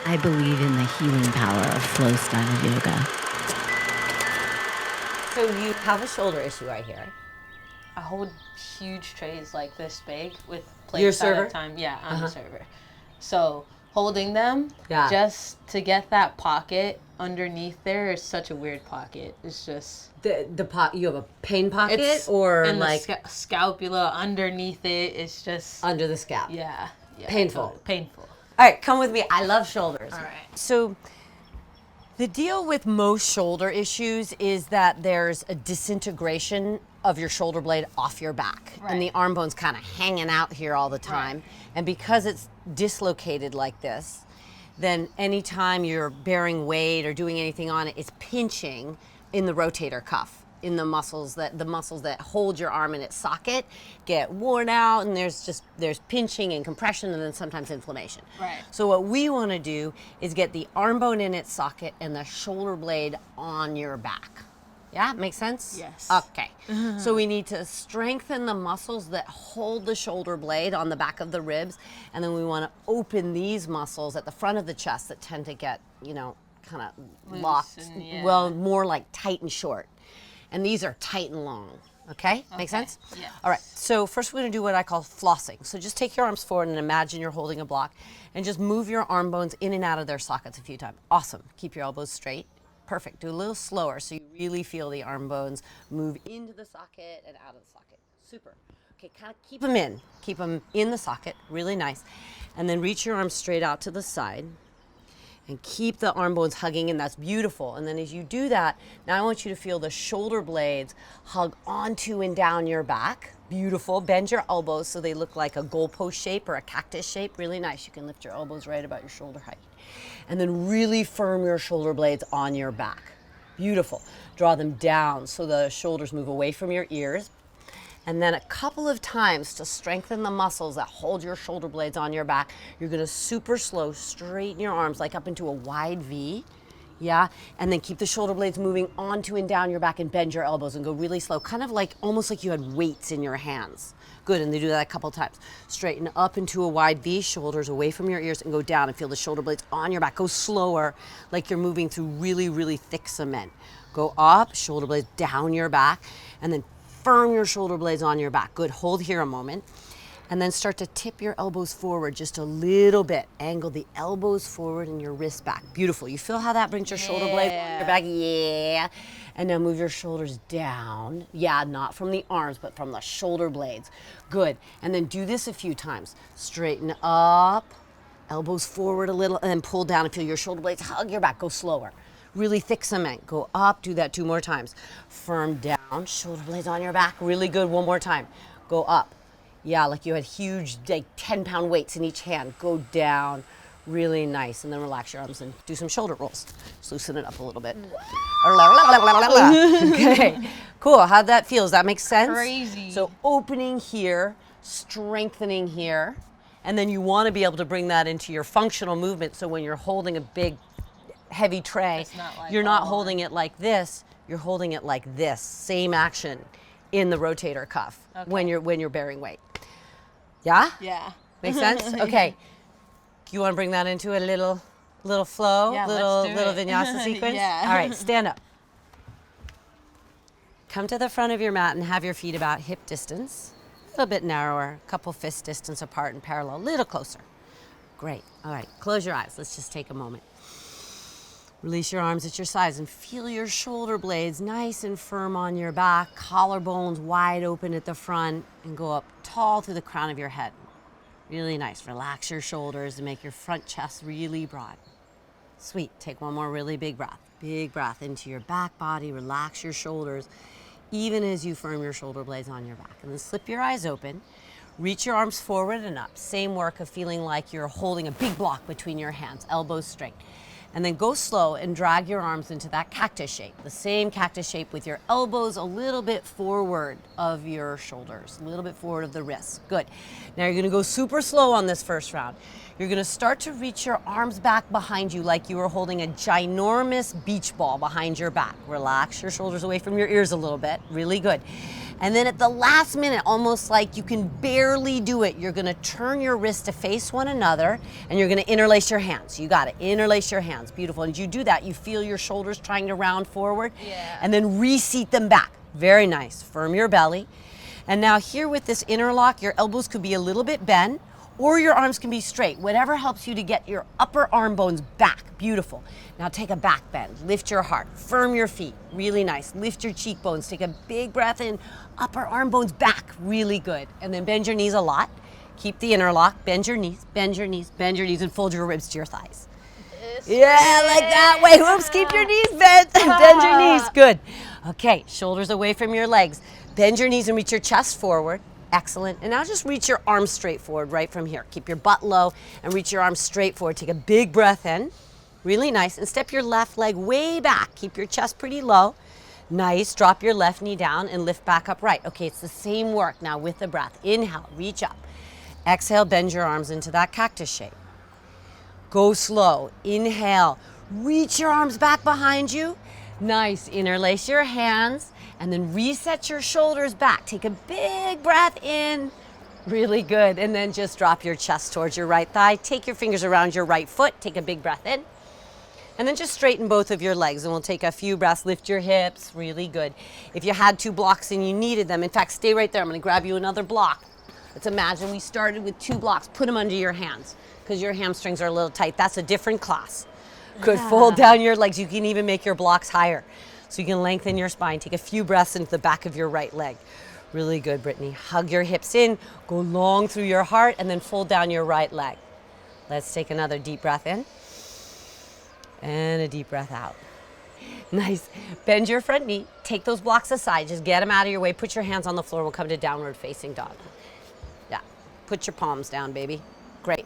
I believe in the healing power of flow style yoga. So you have a shoulder issue right here. I hold huge trays like this big with You're a plates at server? a time. Yeah, I'm a server. So holding them Yeah. just to get that pocket underneath there is such a weird pocket. It's just The pot. You have a pain pocket, it's or and like the scapula underneath it. It's just under the scalp. yeah, Painful. totally painful. All right, come with me. I love shoulders. All right. So the deal with most shoulder issues is that there's a disintegration of your shoulder blade off your back. Right. And the arm bone's kind of hanging out here all the time. Right. And because it's dislocated like this, then anytime you're bearing weight or doing anything on it, it's pinching in the rotator cuff, in the muscles that hold your arm in its socket get worn out, and there's pinching and compression, and then sometimes inflammation. Right. So what we want to do is get the arm bone in its socket and the shoulder blade on your back. Yeah, make sense? Yes. Okay. So we need to strengthen the muscles that hold the shoulder blade on the back of the ribs, and then we want to open these muscles at the front of the chest that tend to get, kind of locked, and, yeah. well, more like tight and short. And these are tight and long. Okay? Make sense? Yeah. All right. So first we're going to do what I call flossing. So just take your arms forward and imagine you're holding a block, and just move your arm bones in and out of their sockets a few times. Awesome. Keep your elbows straight. Perfect. Do a little slower so you really feel the arm bones move into the socket and out of the socket. Super. Okay, kind of keep them in. Keep them in the socket. Really nice. And then reach your arms straight out to the side. And keep the arm bones hugging, and that's beautiful. And then as you do that, now I want you to feel the shoulder blades hug onto and down your back. Beautiful. Bend your elbows so they look like a goalpost shape or a cactus shape. Really nice. You can lift your elbows right about your shoulder height. And then really firm your shoulder blades on your back. Beautiful. Draw them down so the shoulders move away from your ears. And then a couple of times to strengthen the muscles that hold your shoulder blades on your back, you're gonna super slow straighten your arms like up into a wide V. Yeah, and then keep the shoulder blades moving onto and down your back, and bend your elbows and go really slow, kind of like almost like you had weights in your hands. Good, and they do that a couple times. Straighten up into a wide V, shoulders away from your ears, and go down and feel the shoulder blades on your back. Go slower, like you're moving through really, really thick cement. Go up, shoulder blades down your back, and then firm your shoulder blades on your back. Good, hold here a moment. And then start to tip your elbows forward just a little bit. Angle the elbows forward and your wrists back. Beautiful. You feel how that brings your shoulder blades on your back? Yeah. And now move your shoulders down. Yeah, not from the arms, but from the shoulder blades. Good. And then do this a few times. Straighten up, elbows forward a little, and then pull down and feel your shoulder blades hug your back. Go slower. Really thick cement. Go up, do that 2 more times. Firm down, shoulder blades on your back. Really good, 1 more time. Go up. Yeah, like you had huge, like 10-pound weights in each hand. Go down, really nice. And then relax your arms and do some shoulder rolls. Just loosen it up a little bit. Okay, cool, how'd that feel? Does that make sense? Crazy. So opening here, strengthening here, and then you wanna be able to bring that into your functional movement, so when you're holding a big, heavy tray, It's not like you're not all holding it like this, you're holding it like this. Same action in the rotator cuff when you're bearing weight. Yeah? Yeah. Make sense? Okay. You want to bring that into a little flow, Yeah, little let's do it. vinyasa sequence? Yeah. All right, stand up. Come to the front of your mat and have your feet about hip distance. A little bit narrower, a couple fist distance apart and parallel, a little closer. Great. All right, close your eyes. Let's just take a moment. Release your arms at your sides and feel your shoulder blades nice and firm on your back, collarbones wide open at the front, and go up tall through the crown of your head. Really nice. Relax your shoulders and make your front chest really broad. Sweet. Take one more really big breath. Big breath into your back body. Relax your shoulders, even as you firm your shoulder blades on your back. And then slip your eyes open. Reach your arms forward and up. Same work of feeling like you're holding a big block between your hands, elbows straight. And then go slow and drag your arms into that cactus shape, the same cactus shape with your elbows a little bit forward of your shoulders, a little bit forward of the wrists. Good. Now you're gonna go super slow on this first round. You're gonna start to reach your arms back behind you like you were holding a ginormous beach ball behind your back. Relax your shoulders away from your ears a little bit, really good. And then at the last minute, almost like you can barely do it, you're gonna turn your wrists to face one another and you're gonna interlace your hands. You got it, interlace your hands, beautiful. And as you do that, you feel your shoulders trying to round forward and then reseat them back. Very nice, firm your belly. And now here with this interlock, your elbows could be a little bit bent or your arms can be straight, whatever helps you to get your upper arm bones back, beautiful. Now take a back bend, lift your heart, firm your feet, really nice. Lift your cheekbones, take a big breath in, upper arm bones back, really good. And then bend your knees a lot. Keep the interlock, bend your knees, bend your knees, bend your knees, and fold your ribs to your thighs. Yeah, like that way. Whoops, keep your knees bent. Bend your knees, good. Okay, shoulders away from your legs. Bend your knees and reach your chest forward. Excellent. And now just reach your arms straight forward right from here. Keep your butt low and reach your arms straight forward. Take a big breath in. Really nice. And step your left leg way back. Keep your chest pretty low. Nice. Drop your left knee down and lift back upright. Okay, it's the same work now with the breath. Inhale, reach up. Exhale, bend your arms into that cactus shape. Go slow. Inhale. Reach your arms back behind you. Nice. Interlace your hands and then reset your shoulders back. Take a big breath in. Really good. And then just drop your chest towards your right thigh. Take your fingers around your right foot. Take a big breath in. And then just straighten both of your legs and we'll take a few breaths. Lift your hips. Really good. If you had 2 blocks and you needed them, in fact, stay right there. I'm going to grab you another block. Let's imagine we started with 2 blocks. Put them under your hands because your hamstrings are a little tight. That's a different class. Good. Fold down your legs. You can even make your blocks higher. So you can lengthen your spine. Take a few breaths into the back of your right leg. Really good, Brittany. Hug your hips in. Go long through your heart and then fold down your right leg. Let's take another deep breath in. And a deep breath out. Nice. Bend your front knee. Take those blocks aside. Just get them out of your way. Put your hands on the floor. We'll come to downward facing dog. Yeah. Put your palms down, baby. Great.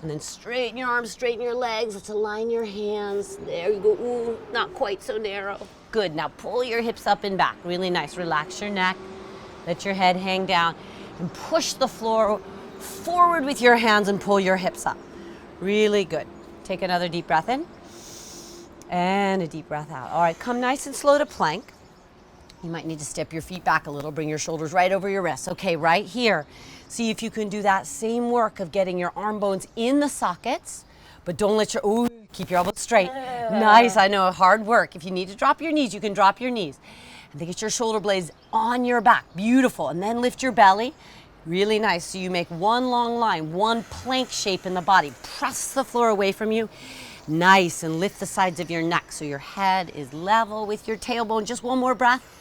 And then straighten your arms, straighten your legs. Let's align your hands. There you go. Ooh, not quite so narrow. Good. Now pull your hips up and back. Really nice. Relax your neck. Let your head hang down. And push the floor forward with your hands and pull your hips up. Really good. Take another deep breath in. And a deep breath out. All right, come nice and slow to plank. You might need to step your feet back a little. Bring your shoulders right over your wrists. Okay, right here. See if you can do that same work of getting your arm bones in the sockets, but don't let your, keep your elbows straight. Nice, I know, hard work. If you need to drop your knees, you can drop your knees. And then get your shoulder blades on your back. Beautiful. And then lift your belly. Really nice. So you make one long line, one plank shape in the body. Press the floor away from you. Nice. And lift the sides of your neck so your head is level with your tailbone. Just one more breath.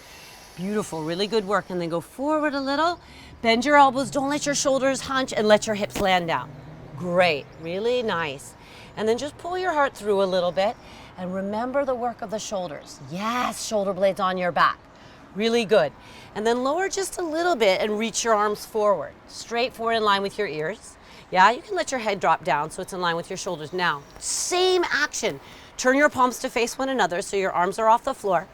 Beautiful. Really good work. And then go forward a little. Bend your elbows. Don't let your shoulders hunch and let your hips land down. Great. Really nice. And then just pull your heart through a little bit. And remember the work of the shoulders. Yes, shoulder blades on your back. Really good. And then lower just a little bit and reach your arms forward. Straight forward in line with your ears. Yeah, you can let your head drop down so it's in line with your shoulders. Now, same action. Turn your palms to face one another so your arms are off the floor.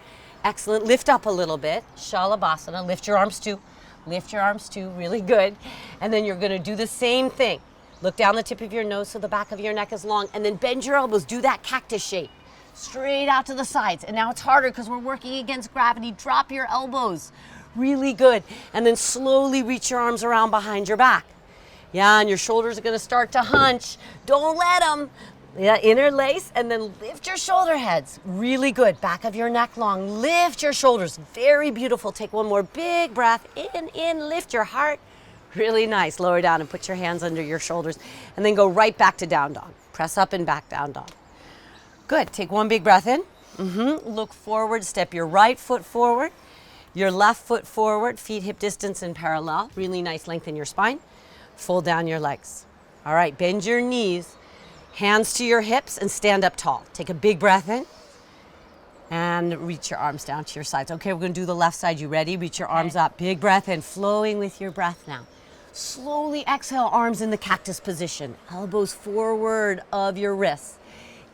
Excellent. Lift up a little bit. Shalabhasana. Lift your arms too. Lift your arms too. Really good. And then you're going to do the same thing. Look down the tip of your nose so the back of your neck is long. And then bend your elbows. Do that cactus shape. Straight out to the sides. And now it's harder because we're working against gravity. Drop your elbows. Really good. And then slowly reach your arms around behind your back. Yeah, and your shoulders are going to start to hunch. Don't let them. Yeah, interlace and then lift your shoulder heads. Really good. Back of your neck long. Lift your shoulders. Very beautiful. Take one more big breath. In, lift your heart. Really nice. Lower down and put your hands under your shoulders. And then go right back to down dog. Press up and back down dog. Good. Take one big breath in. Look forward. Step your right foot forward. Your left foot forward. Feet hip distance and parallel. Really nice. Lengthen your spine. Fold down your legs. All right. Bend your knees. Hands to your hips and stand up tall. Take a big breath in and reach your arms down to your sides. Okay, we're going to do the left side. You ready? Reach your arms up. Big breath in, flowing with your breath now. Slowly exhale, arms in the cactus position. Elbows forward of your wrists.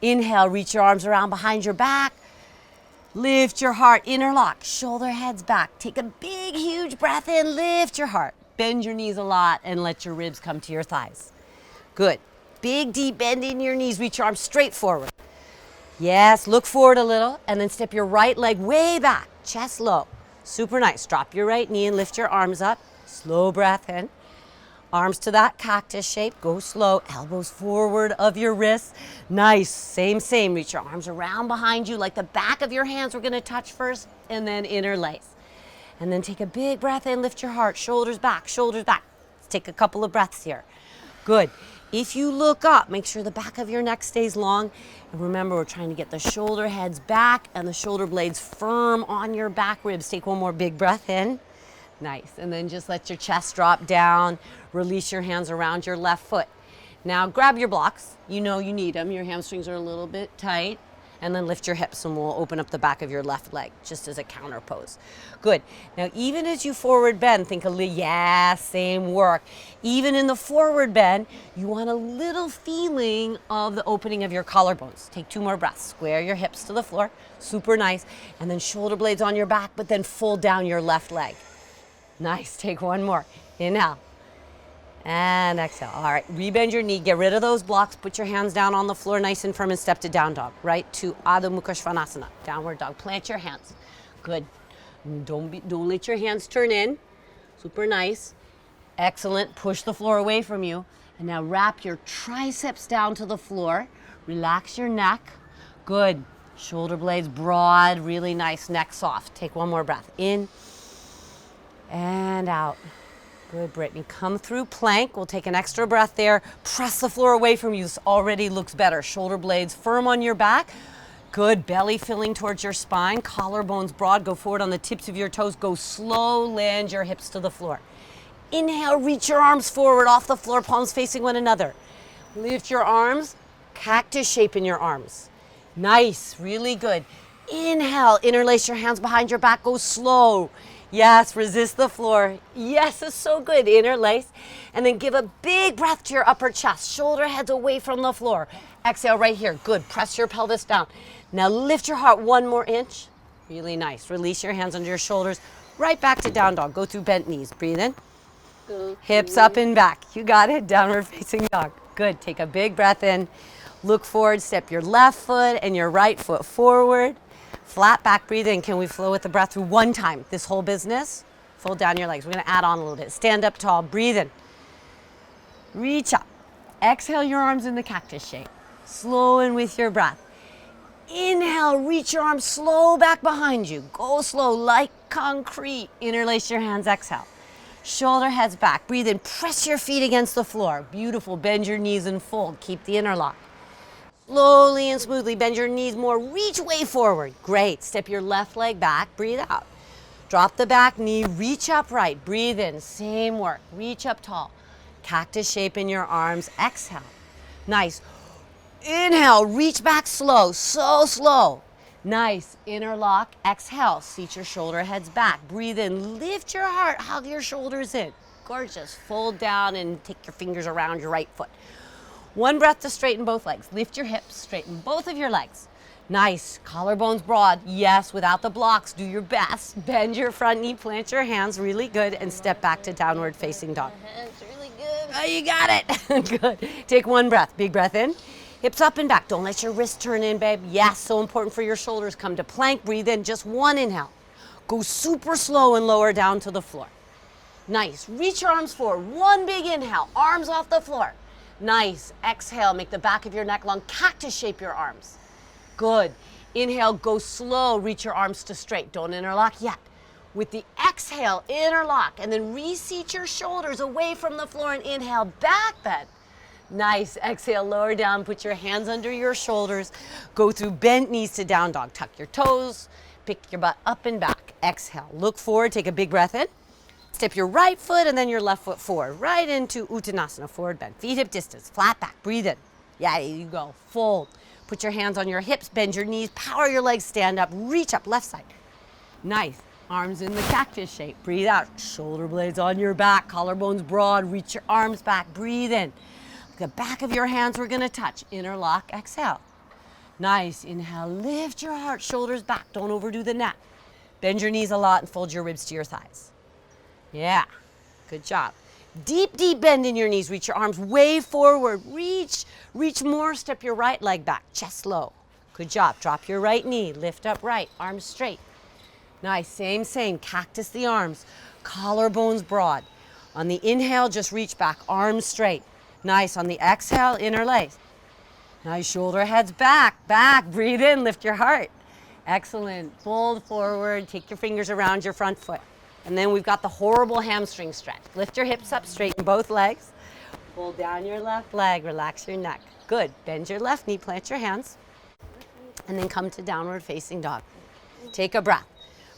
Inhale, reach your arms around behind your back. Lift your heart, interlock, shoulder heads back. Take a big, huge breath in, lift your heart. Bend your knees a lot and let your ribs come to your thighs. Good. Big, deep bend in your knees. Reach your arms straight forward. Yes, look forward a little and then step your right leg way back. Chest low. Super nice. Drop your right knee and lift your arms up. Slow breath in. Arms to that cactus shape. Go slow. Elbows forward of your wrists. Nice. Same. Reach your arms around behind you like the back of your hands. We're going to touch first and then interlace. And then take a big breath in. Lift your heart. Shoulders back. Shoulders back. Let's take a couple of breaths here. Good. If you look up, make sure the back of your neck stays long. And remember, we're trying to get the shoulder heads back and the shoulder blades firm on your back ribs. Take one more big breath in. Nice. And then just let your chest drop down. Release your hands around your left foot. Now grab your blocks. You know you need them. Your hamstrings are a little bit tight. And then lift your hips and we'll open up the back of your left leg just as a counter pose. Good. Now even as you forward bend, think a little, same work. Even in the forward bend, you want a little feeling of the opening of your collarbones. Take 2 more breaths. Square your hips to the floor. Super nice. And then shoulder blades on your back, but then fold down your left leg. Nice. Take 1 more. Inhale. And exhale. All right, rebend your knee, get rid of those blocks, put your hands down on the floor nice and firm and step to down dog, right to Adho Mukha Svanasana, downward dog. Plant your hands. Good. Don't let your hands turn in. Super nice. Excellent. Push the floor away from you. And now wrap your triceps down to the floor. Relax your neck. Good. Shoulder blades broad, really nice, neck soft. Take 1 more breath. In and out. Good, Brittany. Come through plank. We'll take an extra breath there. Press the floor away from you. This already looks better. Shoulder blades firm on your back. Good. Belly filling towards your spine. Collarbones broad. Go forward on the tips of your toes. Go slow. Land your hips to the floor. Inhale. Reach your arms forward off the floor. Palms facing one another. Lift your arms. Cactus shape in your arms. Nice. Really good. Inhale. Interlace your hands behind your back. Go slow. Yes, resist the floor. Yes, it's so good. Interlace. And then give a big breath to your upper chest. Shoulder heads away from the floor. Exhale right here. Good. Press your pelvis down. Now lift your heart 1 more inch. Really nice. Release your hands under your shoulders. Right back to down dog. Go through bent knees. Breathe in. Hips up and back. You got it. Downward facing dog. Good. Take a big breath in. Look forward. Step your left foot and your right foot forward. Flat back, breathe in. Can we flow with the breath through 1 time? This whole business. Fold down your legs. We're going to add on a little bit. Stand up tall. Breathe in. Reach up. Exhale your arms in the cactus shape. Slow in with your breath. Inhale, reach your arms slow back behind you. Go slow like concrete. Interlace your hands. Exhale. Shoulder heads back. Breathe in. Press your feet against the floor. Beautiful. Bend your knees and fold. Keep the interlock. Slowly and smoothly bend your knees more. Reach way forward. Great. Step your left leg back. Breathe out. Drop the back knee. Reach upright. Breathe in. Same work. Reach up tall. Cactus shape in your arms. Exhale. Nice. Inhale. Reach back slow. So slow. Nice. Interlock. Exhale. Seat your shoulder heads back. Breathe in. Lift your heart. Hug your shoulders in. Gorgeous. Fold down and take your fingers around your right foot. 1 breath to straighten both legs. Lift your hips, straighten both of your legs. Nice. Collarbones broad. Yes, without the blocks. Do your best. Bend your front knee, plant your hands. Really good. And step back to downward facing dog. It's really good. Oh, you got it. Good. Take 1 breath. Big breath in. Hips up and back. Don't let your wrist turn in, babe. Yes, so important for your shoulders. Come to plank. Breathe in. Just 1 inhale. Go super slow and lower down to the floor. Nice. Reach your arms forward. 1 big inhale. Arms off the floor. Nice. Exhale. Make the back of your neck long. Cactus shape your arms. Good. Inhale. Go slow. Reach your arms to straight. Don't interlock yet. With the exhale, interlock. And then reseat your shoulders away from the floor and inhale. Back bend. Nice. Exhale. Lower down. Put your hands under your shoulders. Go through bent knees to down dog. Tuck your toes. Pick your butt up and back. Exhale. Look forward. Take a big breath in. Step your right foot and then your left foot forward, right into Uttanasana, forward bend. Feet hip distance, flat back, breathe in. Yeah, there you go, fold. Put your hands on your hips, bend your knees, power your legs, stand up, reach up, left side. Nice, arms in the cactus shape, breathe out. Shoulder blades on your back, collarbones broad, reach your arms back, breathe in. The back of your hands we're gonna touch, interlock, exhale. Nice, inhale, lift your heart, shoulders back, don't overdo the neck. Bend your knees a lot and fold your ribs to your thighs. Yeah, good job. Deep, deep bend in your knees. Reach your arms way forward. Reach more. Step your right leg back. Chest low. Good job. Drop your right knee. Lift up right. Arms straight. Nice, same. Cactus the arms, collarbones broad. On the inhale, just reach back, arms straight. Nice, on the exhale, interlace. Nice, shoulder heads back, breathe in, lift your heart. Excellent, fold forward, take your fingers around your front foot. And then we've got the horrible hamstring stretch. Lift your hips up, straighten both legs. Pull down your left leg, relax your neck. Good, bend your left knee, plant your hands. And then come to downward facing dog. Take a breath.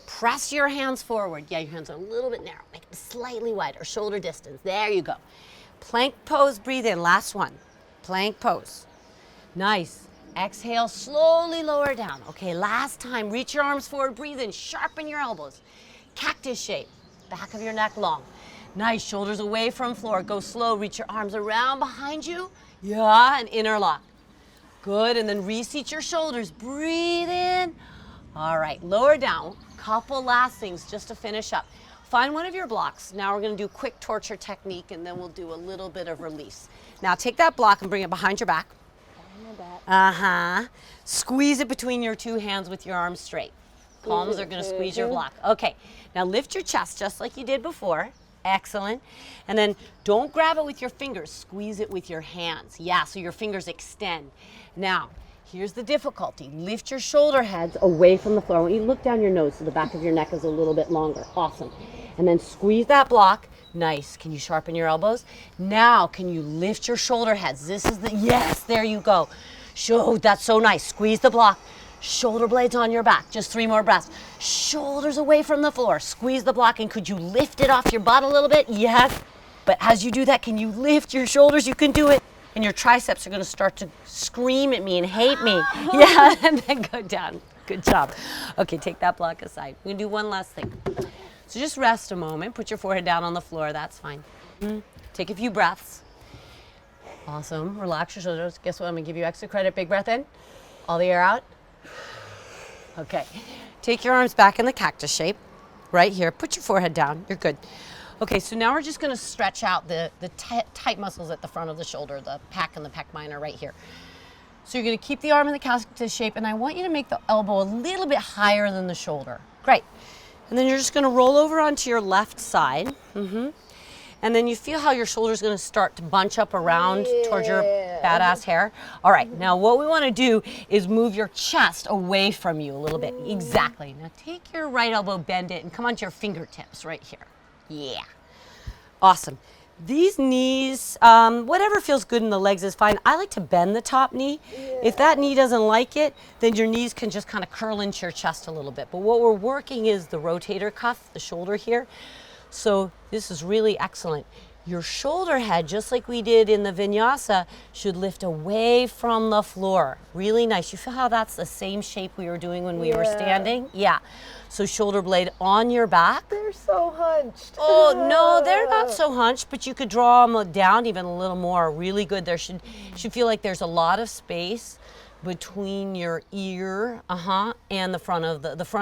Press your hands forward. Yeah, your hands are a little bit narrow. Make them slightly wider, shoulder distance. There you go. Plank pose, breathe in. Last one. Plank pose. Nice. Exhale, slowly lower down. Okay, last time. Reach your arms forward, breathe in. Sharpen your elbows. Cactus shape. Back of your neck long. Nice. Shoulders away from floor. Go slow. Reach your arms around behind you. Yeah, and interlock. Good, and then reseat your shoulders. Breathe in. All right, lower down. Couple last things just to finish up. Find one of your blocks. Now we're going to do quick torture technique, and then we'll do a little bit of release. Now take that block and bring it behind your back. Squeeze it between your two hands with your arms straight. Palms are going to squeeze your block. Okay, now lift your chest just like you did before. Excellent. And then don't grab it with your fingers. Squeeze it with your hands. Yeah, so your fingers extend. Now, here's the difficulty. Lift your shoulder heads away from the floor. I want you to look down your nose so the back of your neck is a little bit longer. Awesome. And then squeeze that block. Nice. Can you sharpen your elbows? Now, can you lift your shoulder heads? This is the, yes, there you go. That's so nice. Squeeze the block. Shoulder blades on your back. Just 3 more breaths. Shoulders away from the floor. Squeeze the block, and could you lift it off your butt a little bit? Yes. But as you do that, can you lift your shoulders? You can do it. And your triceps are going to start to scream at me and hate me. Yeah, and then go down. Good job. Okay, take that block aside. We're going to do one last thing. So just rest a moment. Put your forehead down on the floor. That's fine. Take a few breaths. Awesome. Relax your shoulders. Guess what? I'm going to give you extra credit. Big breath in. All the air out. Okay. Take your arms back in the cactus shape. Right here. Put your forehead down. You're good. Okay, so now we're just going to stretch out the tight muscles at the front of the shoulder, the pec and the pec minor right here. So you're going to keep the arm in the cactus shape, and I want you to make the elbow a little bit higher than the shoulder. Great. And then you're just going to roll over onto your left side. And then you feel how your shoulder's going to start to bunch up around towards your badass hair. All right, now what we want to do is move your chest away from you a little bit. Exactly. Now take your right elbow, bend it, and come onto your fingertips right here. Yeah. Awesome. These knees, whatever feels good in the legs is fine. I like to bend the top knee. If that knee doesn't like it, then your knees can just kind of curl into your chest a little bit. But what we're working is the rotator cuff, the shoulder here. So this is really excellent. Your shoulder head, just like we did in the Vinyasa, should lift away from the floor. Really nice. You feel how that's the same shape we were doing when we were standing? Yeah. So shoulder blade on your back. They're so hunched. Oh, no, they're not so hunched, but you could draw them down even a little more. Really good. There should feel like there's a lot of space between your ear and the front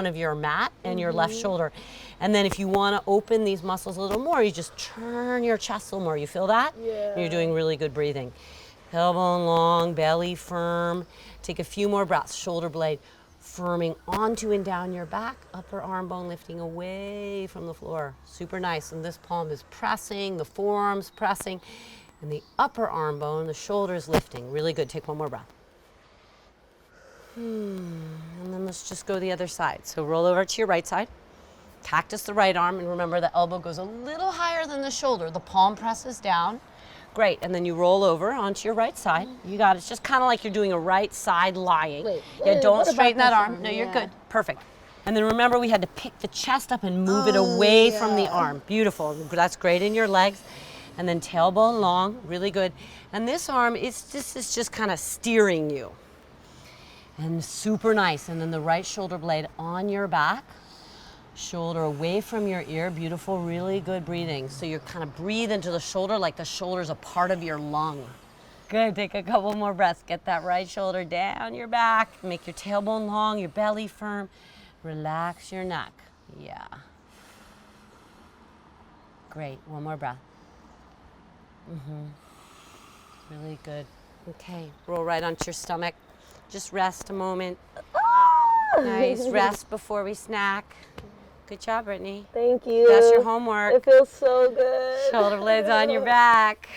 of your mat and your left shoulder. And then if you want to open these muscles a little more, you just turn your chest a little more. You feel that? Yeah. You're doing really good breathing. Tailbone long, belly firm. Take a few more breaths. Shoulder blade firming onto and down your back. Upper arm bone lifting away from the floor. Super nice. And this palm is pressing, the forearm's pressing, and the upper arm bone, the shoulders lifting. Really good. Take one more breath. And then let's just go the other side. So roll over to your right side. Cactus the right arm, and remember the elbow goes a little higher than the shoulder. The palm presses down. Great, and then you roll over onto your right side. You got it. It's just kind of like you're doing a right side lying. Don't straighten that arm. No, you're good. Perfect. And then remember we had to pick the chest up and move it away from the arm. Beautiful. That's great in your legs. And then tailbone long, really good. And this arm is just kind of steering you. And super nice. And then the right shoulder blade on your back. Shoulder away from your ear. Beautiful, really good breathing. So you kind of breathe into the shoulder like the shoulder's a part of your lung. Good, take a couple more breaths. Get that right shoulder down your back. Make your tailbone long, your belly firm. Relax your neck. Yeah. Great, one more breath. Really good. Okay, roll right onto your stomach. Just rest a moment. Nice, rest before we snack. Good job, Brittany. Thank you. That's your homework. It feels so good. Shoulder blades on your back.